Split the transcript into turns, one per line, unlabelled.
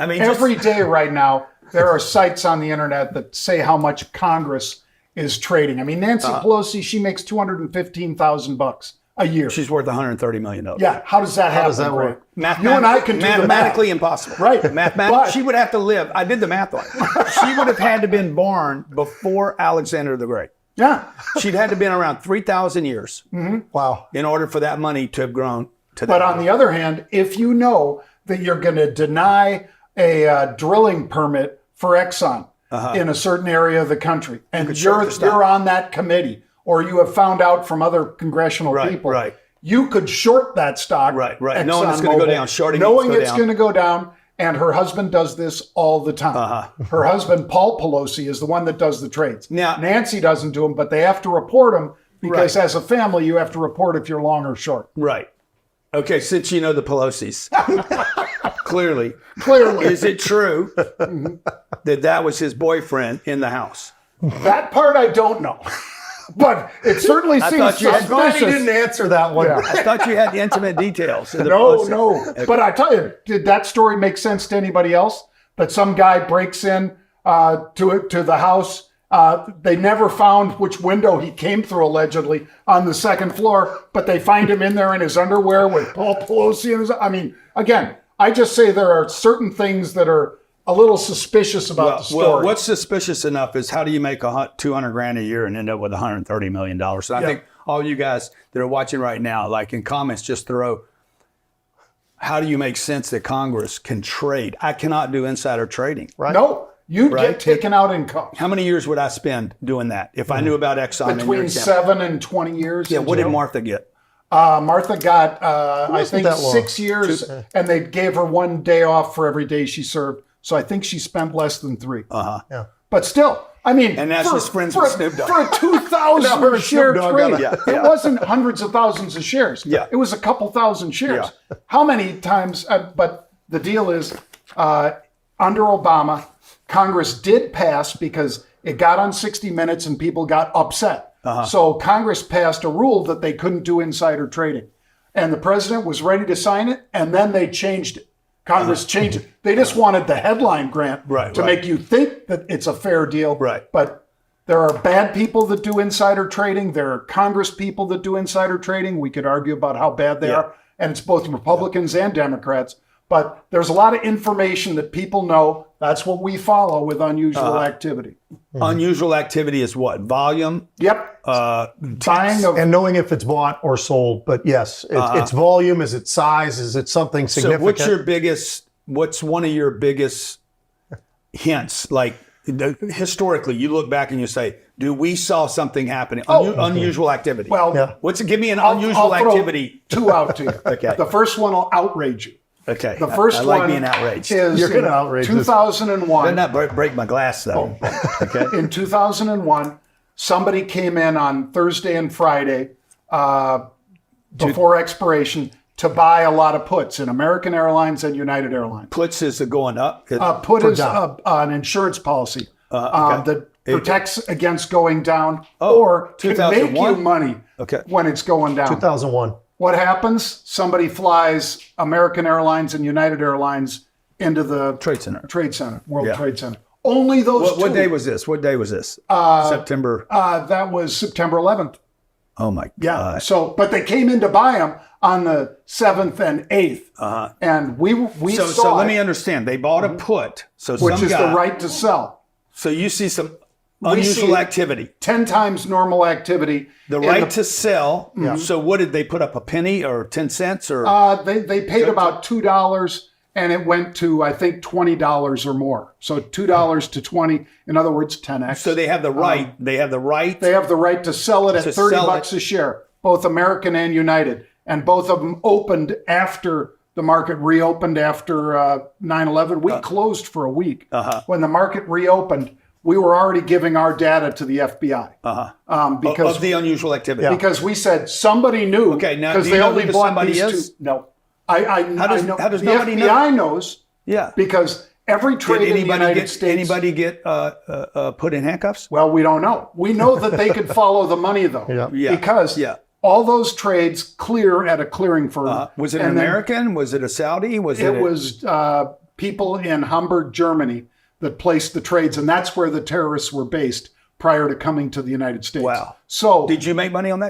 I mean,
every day right now, there are sites on the internet that say how much Congress is trading. I mean, Nancy Pelosi, she makes $215,000 a year.
She's worth $130 million.
Yeah. How does that happen?
How does that work?
You and I can do the math.
Mathematically impossible.
Right.
Mathematically, she would have to live. I did the math on it. She would have had to been born before Alexander the Great.
Yeah.
She'd had to been around 3,000 years.
Wow.
In order for that money to have grown to that.
But on the other hand, if you know that you're going to deny a drilling permit for Exxon in a certain area of the country, and you're on that committee, or you have found out from other congressional people, you could short that stock.
Right. Knowing it's going to go down. Shorting
knowing it's going to go down. And her husband does this all the time. Her husband, Paul Pelosi, is the one that does the trades. Now, Nancy doesn't do them, but they have to report them because as a family, you have to report if you're long or short.
Right. Okay, since you know the Pelosis, clearly, is it true that was his boyfriend in the house?
That part I don't know. But it certainly seems suspicious.
I'm glad he didn't answer that one.
Yeah.
I thought you had the intimate details.
No. Okay. But I tell you, did that story make sense to anybody else? That some guy breaks in to the house. They never found which window he came through, allegedly, on the second floor, but they find him in there in his underwear with Paul Pelosi. I mean, again, I just say there are certain things that are a little suspicious about the story.
Well, what's suspicious enough is how do you make $200,000 a year and end up with $130 million? So I think all you guys that are watching right now, like in comments, just throw, how do you make sense that Congress can trade? I cannot do insider trading.
Right? No, you'd get taken out in cost.
How many years would I spend doing that if I knew about Exxon?
Between 7 and 20 years.
Yeah, what did Martha get?
Martha got, I think, 6 years, and they gave her 1 day off for every day she served. So I think she spent less than 3.
Yeah.
But still, I mean,
and that's his friends with Snoop Dogg.
For a 2,000 share trade, it wasn't hundreds of thousands of shares.
Yeah.
It was a couple thousand shares. Yeah. How many times? But the deal is, under Obama, Congress did pass because it got on 60 Minutes and people got upset. So Congress passed a rule that they couldn't do insider trading. And the president was ready to sign it, and then they changed it. Congress changed it. They just wanted the headline, Grant, to make you think that it's a fair deal.
Right.
But there are bad people that do insider trading. There are Congress people that do insider trading. We could argue about how bad they are. And it's both Republicans and Democrats. But there's a lot of information that people know. That's what we follow with unusual activity.
Unusual activity is what? Volume?
Yep. Buying of,
and knowing if it's bought or sold. But yes, it's volume. Is it size? Is it something significant?
So what's one of your biggest hints? Like historically, you look back and you say, do we saw something happening? Unusual activity.
Well,
give me an unusual activity.
Two out to you.
Okay.
The first one will outrage you.
Okay.
The first
I like
one
being outraged.
is
You're going to outrage
2001.
Better not break my glass, though. Okay.
In 2001, somebody came in on Thursday and Friday before expiration to buy a lot of puts in American Airlines and United Airlines.
Puts is going up?
Put is an insurance policy that protects against going down or can make you money when it's going down.
2001.
What happens? Somebody flies American Airlines and United Airlines into the
Trade Center,
World Trade Center. Only those two.
What day was this? September?
That was September 11th.
Oh my God.
Yeah. So, but they came in to buy them on the 7th and 8th. And we saw
So let me understand. They bought a put.
Which is the right to sell.
So you see some unusual activity.
10 times normal activity.
The right to sell. Yeah. So what did they put up, a penny or 10 cents? Or
they paid about $2 and it went to, I think, $20 or more. So $2 to 20, in other words, 10x.
So they have the right. They have the right
to sell it at $30 a share, both American and United. And both of them opened after the market reopened after 9/11. We closed for a week. When the market reopened, we were already giving our data to the FBI because
of the unusual activity.
Because we said somebody knew.
Okay, now
because
do you
they
know
only
who
bought
somebody
these
is?
two. No, I know.
How does
the
nobody
FBI
know?
knows.
Yeah,
because every trade in the United States.
Anybody get put in handcuffs?
Well, we don't know. We know that they could follow the money though. Because all those trades clear at a clearing firm.
Was it an American? Was it a Saudi?
It was people in Hamburg, Germany that placed the trades, and that's where the terrorists were based prior to coming to the United States.
Wow.
So
did you make money on that?